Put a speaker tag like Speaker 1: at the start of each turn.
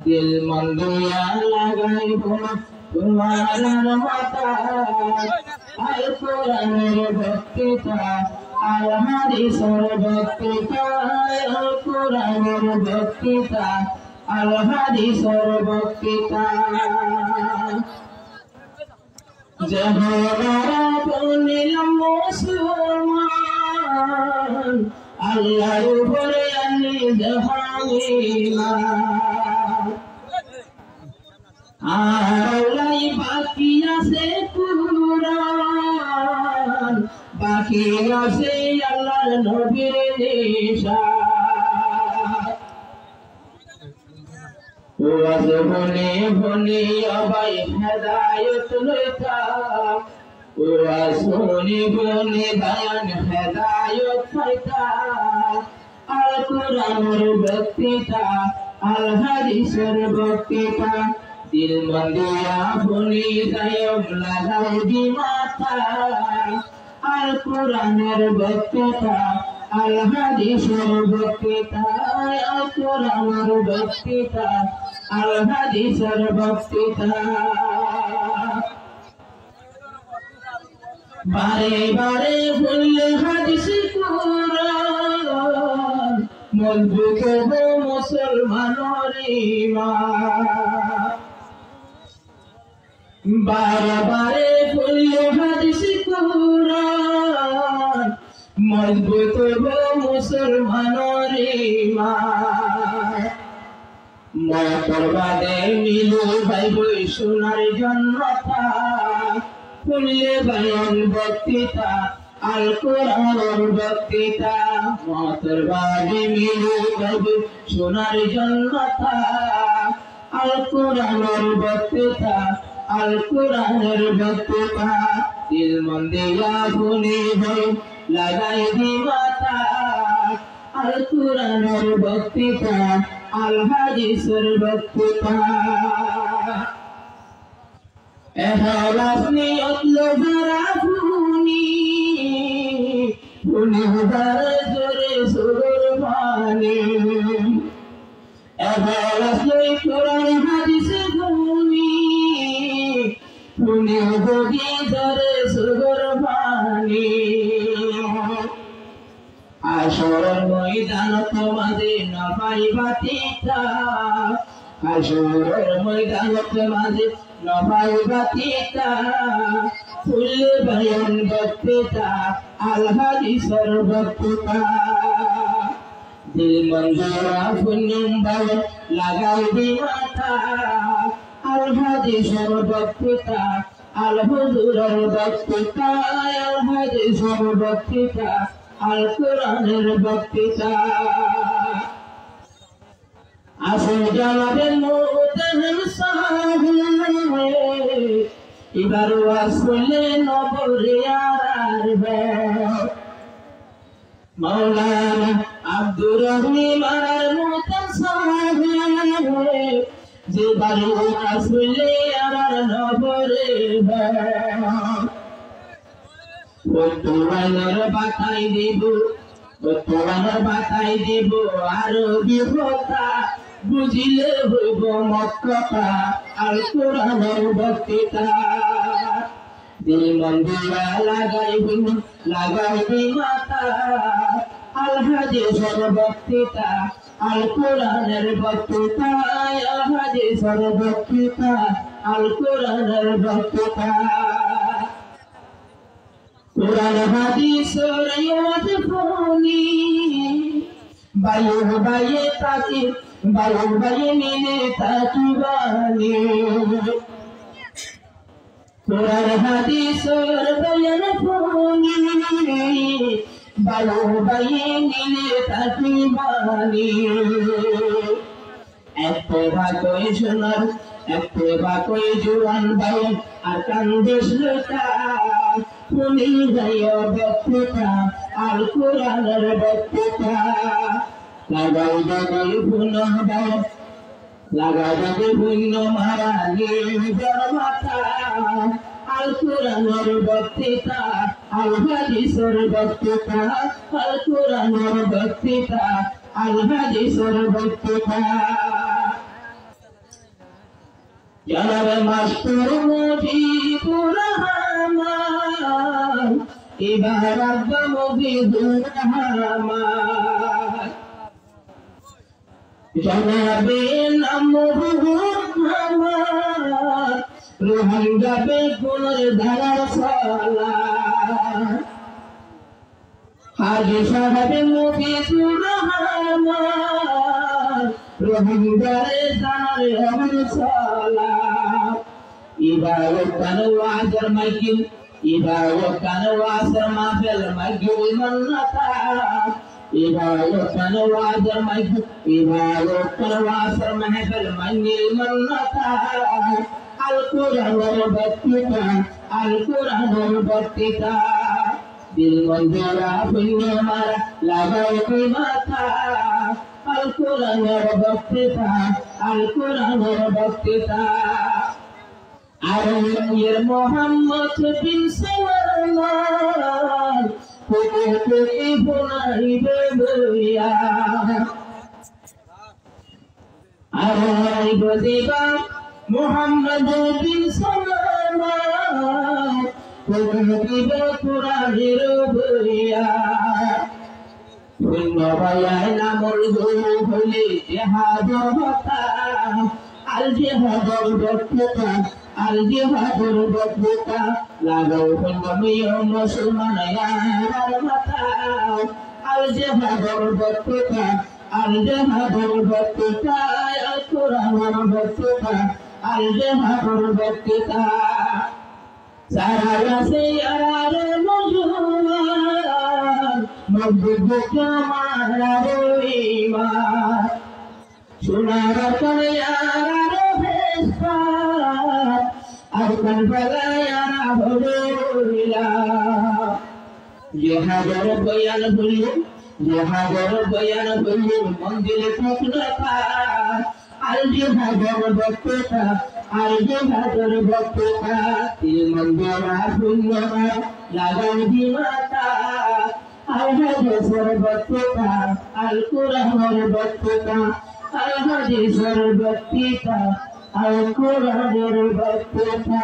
Speaker 1: দিল মন দিয়া লাগাইব তোমার মাতা আল কোরআনের বক্তৃতা আল হাদিসের বক্তৃতা আল কোরআনের বক্তৃতা আল হাদিসের বক্তৃতা জহরা বনিলাম মুসলমান আল্লাহর উপরে আমি জাহাঙ্গীর আল্লাহ বাকি আছে কুরআন বাকি আছে আল্লাহর নবীর নিশান ওয়াজ বনে বনে আবাই হেদায়েত লইতা ওয়াজ বনে বনে বায়ান হেদায়েত পাইতা আল কোরআনের বক্তৃতা আল হাদিসের বক্তৃতা দিল মন দিয়া বনে যায়ব লাগাই দি মাথা আল কোরআনের বক্তৃতা আল হাদিসের বক্তৃতা আল কোরআনের বক্তৃতা আল হাদিসের বক্তৃতা বারে বারে বললে হাদিস কোরআন মজবুত হবে মুসলমানের ঈমান বারে বারে বললে হাদিস কোরআন মজবুত হবে মুসলমানের ঈমান মরবার বাদে মিলু ভাইব সোনার জন্মতা ফুললে বায়ান বক্তৃতা আল কোরআনের বক্তৃতা মরবার বাদে মিলু ভাইব সোনার জন্মতা আল কোরআনের বক্তৃতা আল কোরআনের বক্তৃতা দিল মন দিয়া শুনি ভাই লাগাই দি মাতা আল কোরআনের বক্তৃতা আল হাদিসের বক্তৃতা এহলাস নিয়ত লজরা ফুনি ফুনি হুদার জোরে সুর পানি এহলাস লই কোরআন হাদিস ফুনি ফুনি হুদি জোরে সুর পানি আশরের ময়দান তোমাদের না পাইবা তিতা আশরের ময়দান তোমাদের না পাইবা তিতা ফুললে বায়ান বক্তৃতা আল হাদিসের বক্তৃতা দিল মন দিয়া ফুন্নুম বায়ান লাগাই দি মাথা আল হাদিসের বক্তৃতা আল হুজুরের বক্তৃতা আল হাদিসের বক্তৃতা আল কোরআনের বক্তৃতা আসে জানাবেন মুতাহিম সাহেব এবার ওয়াজ করলে নবরে আরবে মাওলানা আব্দুর রহিম আর মুতাহিম সাহেব যে বারো ওয়াজ করলে আর নবরে তোমার বাতাই দিব আরবি কথা বুঝিলে হইব মক্কা আল কোরআনের বক্তৃতা দিল মন দিয়া লাগাইবি মাতা আল হাদিসের বক্তৃতা আল কোরআনের বক্তৃতা আল হাদিসের বক্তৃতা আল কোরআনের বক্তৃতা কোরআন হাদিসের ইয়াদ ফুনি বায়ু বায়ে তাকি বায়ু বায়ে মিলে তাকিবানি কোরআন হাদিসের বয়ান ফুনি বায়ু বায়ে মিলে তাকিবানি একটা ভাগই শোনার একটা ভাগই জোয়ান বায়ন আর কান্দিস লোটা ফুলি যায় বক্তৃতা আল কোরআনের বক্তৃতা লাগাই দেবে পুনঃ লাগাই দেবে পুণ্য মারা নিজের মাথা আল কোরআনের বক্তৃতা আল হাদিসের বক্তৃতা আল কোরআনের বক্তৃতা আল হাদিসের বক্তৃতা জনাবে মাস্টার মুজিবুর রহমান এবার আব্বা মুজিবুর রহমান জনাবে নামুর রহমান রোহান যাবে গুণের ধারার সালাম হাজি সাহেব মুজিবুর রহমান রোহান যাবে ধারার আমার সালাম ইবারত কানওয়াজর মাইকিল ইবারত কানওয়াজর মাহফিল মাইকিল মন্নতা ইবারত কানওয়াজর মাইকিল ইবারত কানওয়াজর মাহফিল মাইকিল মন্নতা আল কুরআনের বক্তৃতা আল কুরআনের বক্তৃতা দিল মঞ্জুরা পুণ্য মারা লাগাও মাথা আল কুরআনের বক্তৃতা আল কুরআনের বক্তৃতা আরবির মোহাম্মদ বিন সালমান কোটি কোটি বুনাইবে বইয়া আরব দিবা মোহাম্মদ বিন সালমান কোটি কোরআনের বইয়া পুণ্য ভাইয়ার নামল গুরু হলে জিহাদর হতা আল জিহাদর বক্তৃতা আল জিহাদর বক্তৃতা লাগাও পুণ্যময় মুসলমান ইয়ার মাথা আল জিহাদর বক্তৃতা আল জিহাদর বক্তৃতা আল কুরআনের বক্তৃতা আল জিহাদর বক্তৃতা সারা রাসে আরার মজুমান মজবুত জামার ঈমান সোনার কলিয়ার ভেস্তা আর কারবালার ভোলা জিহাদের বয়ান হইল মন্দিরে প্রশ্নতা আল জিহাদের বক্তৃতা আল জিহাদের বক্তৃতা তিল মন্দিরা শূন্যমা লাগান দিমাতা আল হাদিসের বক্তৃতা আল কুরআনের বক্তৃতা আল হাদিসের বক্তৃতা আল কুরআনের বক্তৃতা